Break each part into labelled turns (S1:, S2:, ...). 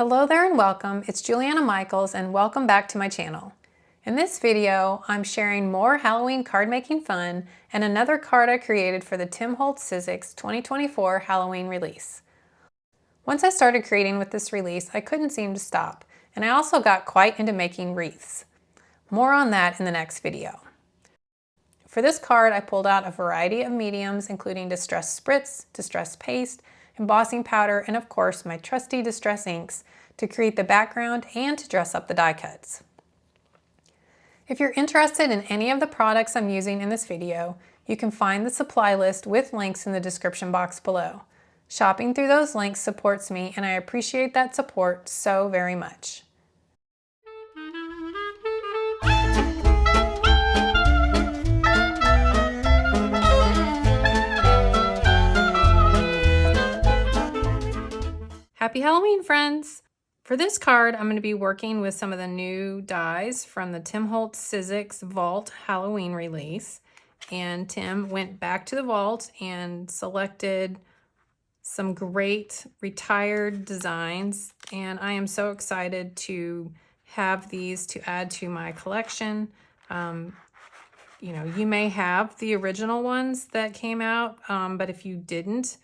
S1: Hello there and welcome. It's Juliana Michaels and welcome back to my channel. In this video, I'm sharing more Halloween card making fun and another card I created for the Holtz Sizzix 2024 Halloween release. Once I started creating with this release, I couldn't seem to stop, and I also got quite into making wreaths. More on that in the next video. For this card, I pulled out a variety of mediums, including Distress Spritz, Distress Paste, Embossing Powder, and of course my trusty Distress inks to create the background and to dress up the die cuts. If you're interested in any of the products I'm using in this video, you can find the supply list with links in the description box below. Shopping through those links supports me, and I appreciate that support so very much. Happy Halloween, friends! For this card, I'm going to be working with some of the new dies from the Holtz Sizzix Vault Halloween release. And Tim went back to the vault and selected some great retired designs. And I am so excited to have these to add to my collection. You may have the original ones that came out, but if you didn't,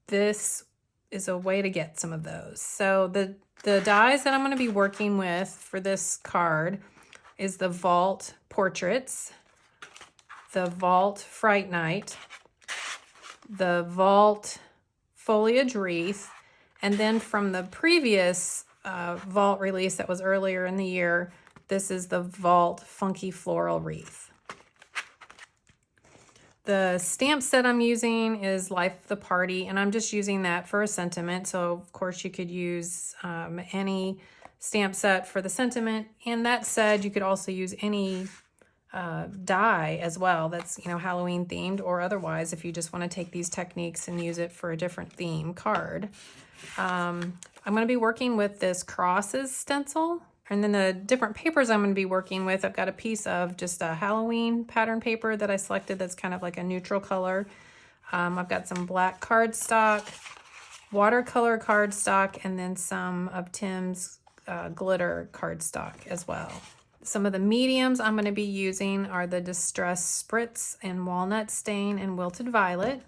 S1: this is a way to get some of those. So the dies that I'm going to be working with for this card is the Vault Portraits, the Vault Fright Night, the Vault Foliage Wreath, and then from the previous Vault release that was earlier in the year, this is the Vault Funky Floral Wreath. The stamp set I'm using is Life of the Party, and I'm just using that for a sentiment. So, of course, you could use any stamp set for the sentiment. And that said, you could also use any die as well that's, Halloween themed or otherwise if you just want to take these techniques and use it for a different theme card. I'm going to be working with this Crosses stencil. And then the different papers I'm going to be working with, I've got a piece of just a Halloween pattern paper that I selected that's kind of like a neutral color. I've got some black cardstock, watercolor cardstock, and then some of Tim's glitter cardstock as well. Some of the mediums I'm going to be using are the Distress Spritz in Walnut Stain and Wilted Violet.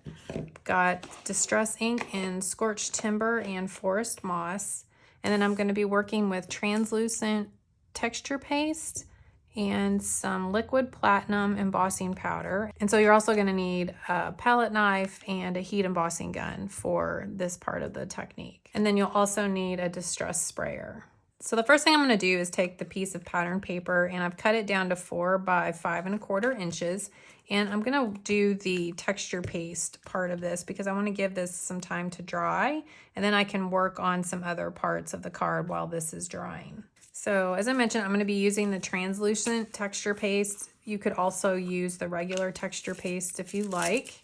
S1: Got Distress ink in Scorched Timber and Forest Moss. And then I'm going to be working with translucent texture paste and some liquid platinum embossing powder. And so you're also going to need a palette knife and a heat embossing gun for this part of the technique. And then you'll also need a distress sprayer. So the first thing I'm going to do is take the piece of pattern paper, and I've cut it down to 4 by 5 1/4 inches. And I'm going to do the texture paste part of this because I want to give this some time to dry, and then I can work on some other parts of the card while this is drying. So as I mentioned, I'm going to be using the translucent texture paste. You could also use the regular texture paste if you like.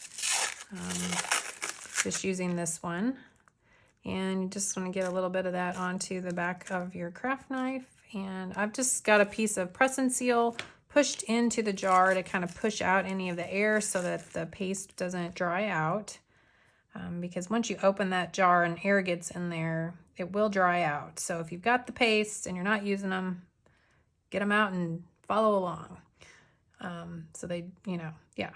S1: Just using this one. And you just want to get a little bit of that onto the back of your craft knife. And I've just got a piece of press and seal pushed into the jar to kind of push out any of the air so that the paste doesn't dry out. Because once you open that jar and air gets in there, it will dry out. So if you've got the paste and you're not using them, get them out and follow along. So they, yeah.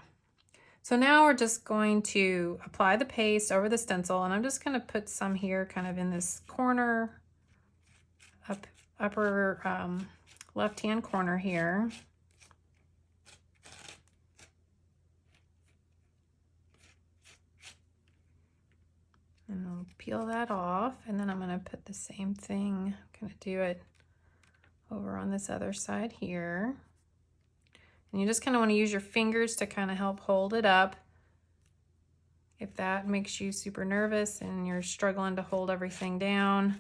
S1: So now we're just going to apply the paste over the stencil, and I'm just going to put some here kind of in this corner, upper left-hand corner here. And I'll peel that off, and then I'm going to put the same thing, I'm going to do it over on this other side here. And you just kind of want to use your fingers to kind of help hold it up. If that makes you super nervous and you're struggling to hold everything down,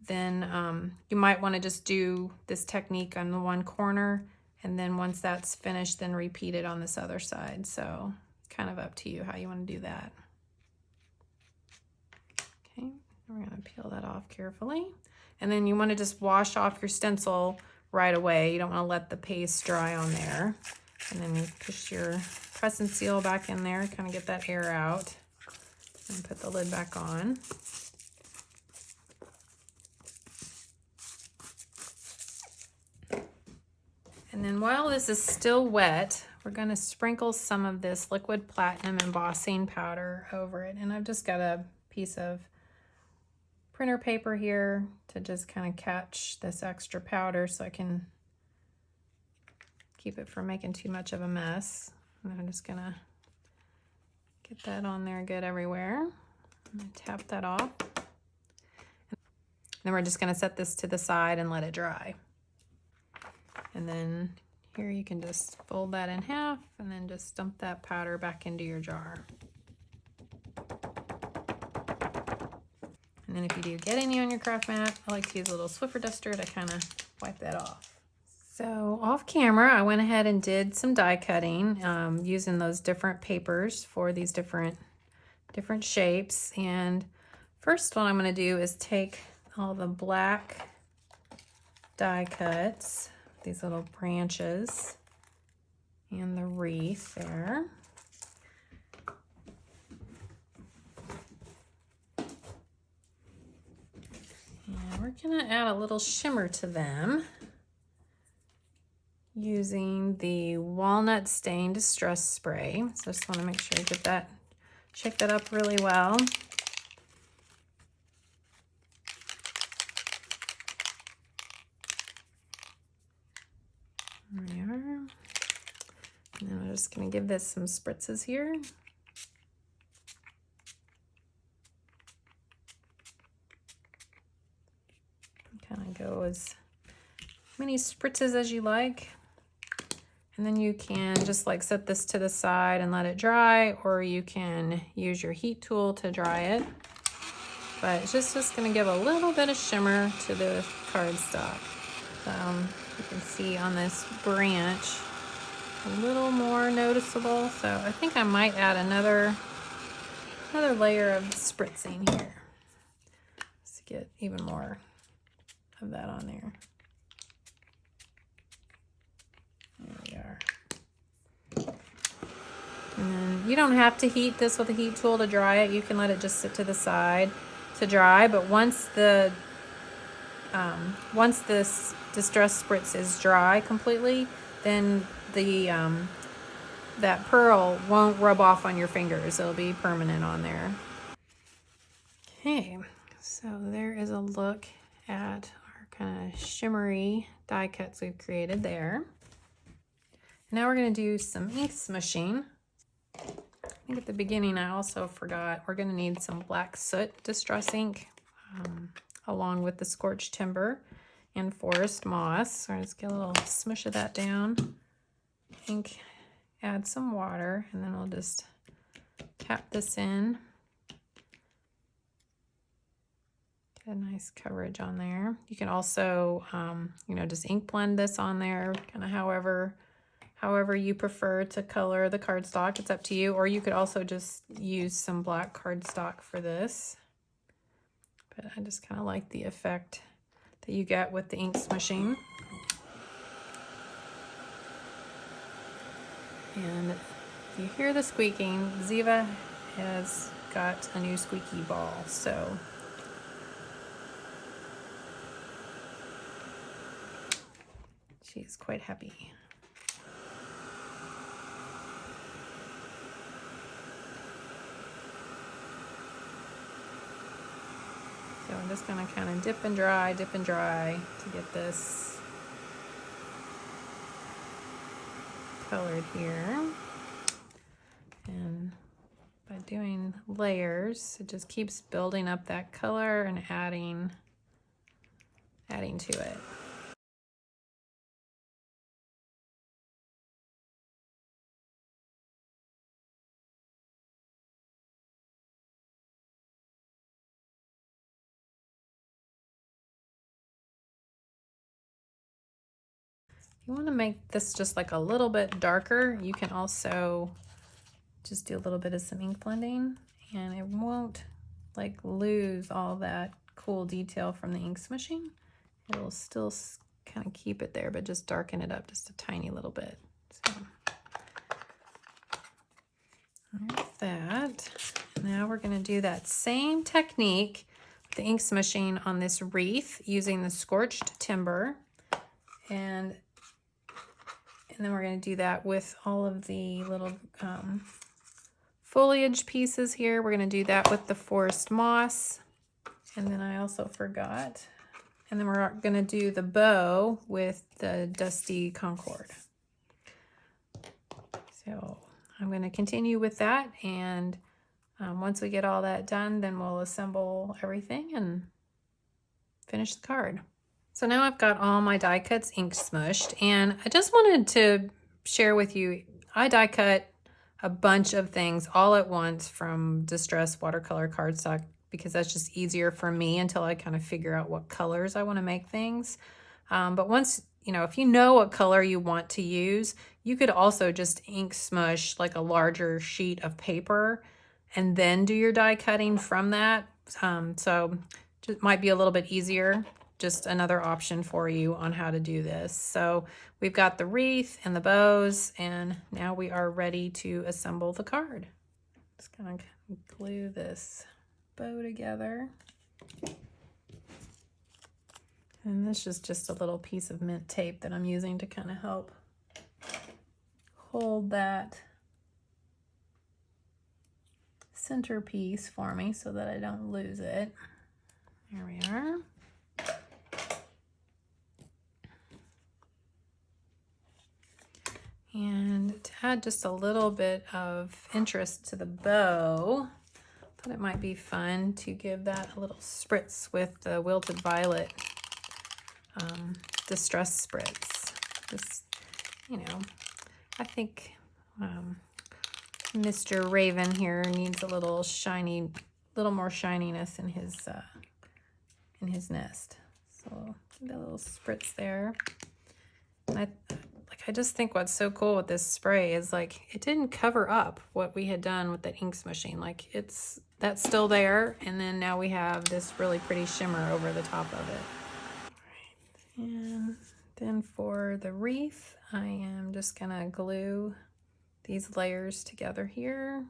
S1: then you might want to just do this technique on the one corner, and then once that's finished, then repeat it on this other side. So kind of up to you how you want to do that. Okay, we're going to peel that off carefully. And then you want to just wash off your stencil right away. You don't want to let the paste dry on there. And then you push your press and seal back in there, kind of get that air out, and put the lid back on. And then while this is still wet, we're going to sprinkle some of this liquid platinum embossing powder over it. And I've just got a piece of printer paper here to just kind of catch this extra powder so I can keep it from making too much of a mess. And I'm just going to get that on there good everywhere. I'm going to tap that off. And then we're just going to set this to the side and let it dry. And then here you can just fold that in half and then just dump that powder back into your jar. And then if you do get any on your craft mat, I like to use a little Swiffer duster to kind of wipe that off. So off camera, I went ahead and did some die cutting using those different papers for these different shapes. And first what I'm going to do is take all the black die cuts, these little branches and the wreath there. And we're going to add a little shimmer to them using the Walnut Stain Distress Spray. So just want to make sure you get that, shake that up really well. There we are. And then we're just going to give this some spritzes here. Kind of go as many spritzes as you like. And then you can just like set this to the side and let it dry, or you can use your heat tool to dry it. But it's just going to give a little bit of shimmer to the cardstock. You can see on this branch a little more noticeable. So I think I might add another layer of spritzing here. Let's get even more of that on there. There we are. And then you don't have to heat this with a heat tool to dry it. You can let it just sit to the side to dry. But once this Distress Spritz is dry completely, then the that pearl won't rub off on your fingers. It'll be permanent on there. Okay, so there is a look at our kind of shimmery die cuts we've created there. Now we're going to do some ink smooshing. I think at the beginning I also forgot we're going to need some black soot distress ink along with the scorched timber and forest moss. So I'll just get a little smush of that down. Ink, add some water, and then we'll just tap this in. Get a nice coverage on there. You can also, just ink blend this on there, kind of however you prefer to color the cardstock. It's up to you. Or you could also just use some black cardstock for this. But I just kind of like the effect that you get with the ink smooshing. And if you hear the squeaking, Ziva has got a new squeaky ball, so she's quite happy. So I'm just going to kind of dip and dry to get this colored here. And by doing layers, it just keeps building up that color and adding to it. If you want to make this just like a little bit darker, you can also just do a little bit of some ink blending, and it won't like lose all that cool detail from the ink smooshing. It'll still kind of keep it there, but just darken it up just a tiny little bit. So there's that. Now we're going to do that same technique with the ink smooshing on this wreath using the scorched timber. And And then we're going to do that with all of the little foliage pieces here. We're going to do that with the forest moss. And then I also forgot. And then we're going to do the bow with the dusty Concord. So I'm going to continue with that. And once we get all that done, then we'll assemble everything and finish the card. So now I've got all my die cuts ink smushed, and I just wanted to share with you, I die cut a bunch of things all at once from Distress watercolor cardstock because that's just easier for me until I kind of figure out what colors I want to make things. But once, you know, if you know what color you want to use, you could also just ink smush like a larger sheet of paper and then do your die cutting from that. So it might be a little bit easier. Just another option for you on how to do this. So we've got the wreath and the bows, and now we are ready to assemble the card. Just gonna glue this bow together. And this is just a little piece of mint tape that I'm using to kind of help hold that centerpiece for me so that I don't lose it. There we are. And to add just a little bit of interest to the bow, I thought it might be fun to give that a little spritz with the Wilted Violet Distress Spritz. Just, you know, I think Mr. Raven here needs a little shiny, little more shininess in his nest. So give that little spritz there. And I just think what's so cool with this spray is like it didn't cover up what we had done with the ink smushing. Like that's still there, and then now we have this really pretty shimmer over the top of it. All right. And then for the wreath, I am just gonna glue these layers together here.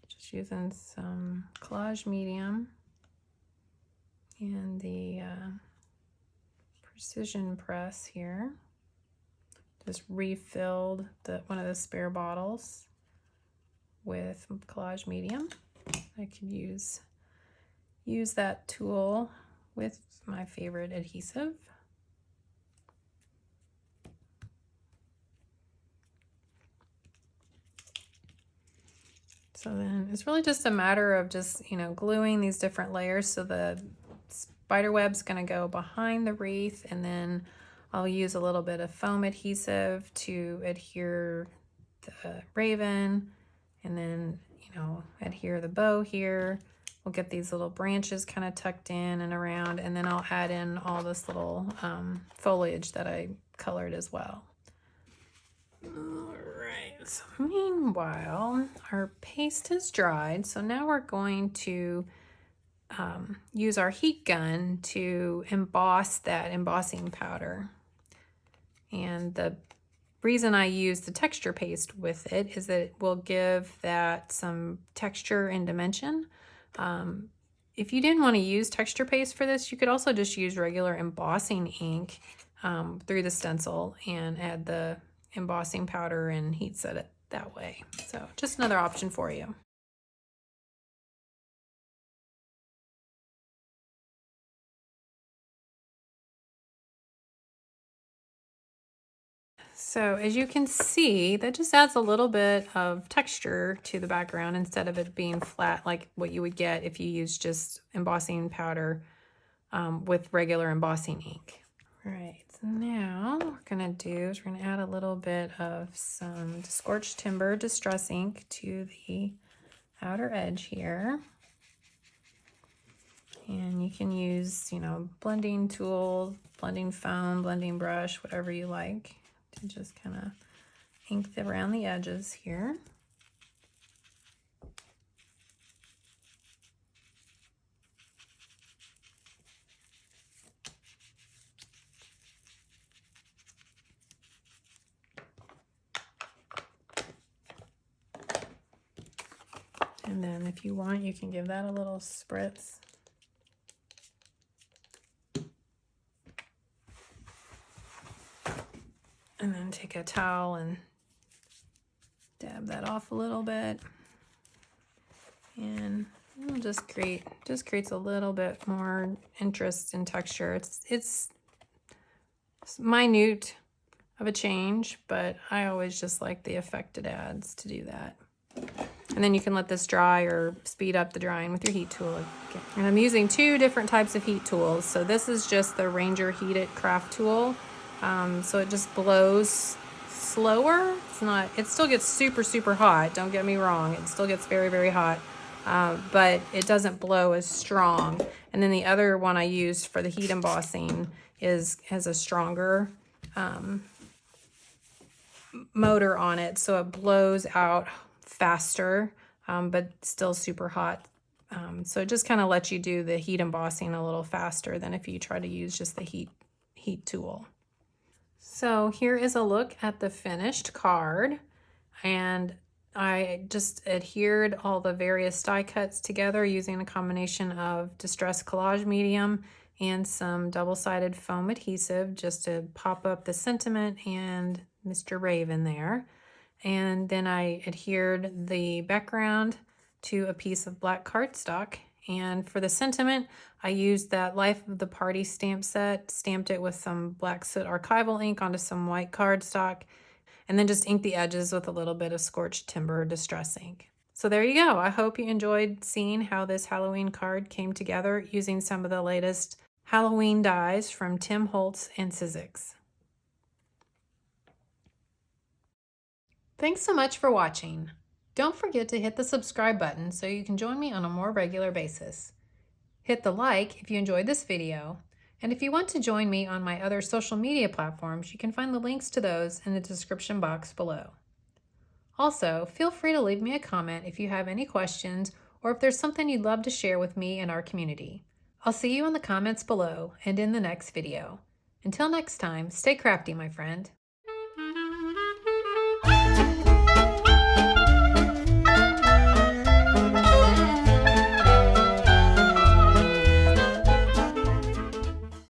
S1: Just using some collage medium and the precision press here. Just refilled one of the spare bottles with collage medium. I could use that tool with my favorite adhesive. So then it's really just a matter of just, you know, gluing these different layers. So the spider web's going to go behind the wreath, and then I'll use a little bit of foam adhesive to adhere the raven, and then, you know, adhere the bow here. We'll get these little branches kind of tucked in and around, and then I'll add in all this little foliage that I colored as well. All right, so meanwhile, our paste has dried, so now we're going to use our heat gun to emboss that embossing powder. And the reason I use the texture paste with it is that it will give that some texture and dimension. If you didn't want to use texture paste for this, you could also just use regular embossing ink through the stencil and add the embossing powder and heat set it that way. So just another option for you. So as you can see, that just adds a little bit of texture to the background instead of it being flat like what you would get if you use just embossing powder with regular embossing ink. All right, so now what we're gonna do is we're gonna add a little bit of some Scorched Timber Distress ink to the outer edge here. And you can use, you know, blending tool, blending foam, blending brush, whatever you like, to just kind of ink around the edges here. And then if you want, you can give that a little spritz. And then take a towel and dab that off a little bit. And it'll just creates a little bit more interest in texture. It's minute of a change, but I always just like the effect it adds to do that. And then you can let this dry or speed up the drying with your heat tool again. And I'm using 2 different types of heat tools. So this is just the Ranger Heated Craft Tool. So it just blows slower. It still gets super, super hot. Don't get me wrong. It still gets very, very hot. But it doesn't blow as strong. And then the other one I used for the heat embossing has a stronger motor on it. So it blows out faster, but still super hot. So it just kind of lets you do the heat embossing a little faster than if you try to use just the heat tool. So here is a look at the finished card, and I just adhered all the various die cuts together using a combination of Distress Collage Medium and some double-sided foam adhesive just to pop up the sentiment and Mr. Raven there. And then I adhered the background to a piece of black cardstock. And for the sentiment, I used that Life of the Party stamp set, stamped it with some black soot archival ink onto some white cardstock, and then just inked the edges with a little bit of scorched timber distress ink. So there you go. I hope you enjoyed seeing how this Halloween card came together using some of the latest Halloween dies from Tim Holtz and Sizzix. Thanks so much for watching. Don't forget to hit the subscribe button so you can join me on a more regular basis. Hit the like if you enjoyed this video, and if you want to join me on my other social media platforms, you can find the links to those in the description box below. Also, feel free to leave me a comment if you have any questions or if there's something you'd love to share with me and our community. I'll see you in the comments below and in the next video. Until next time, stay crafty, my friend.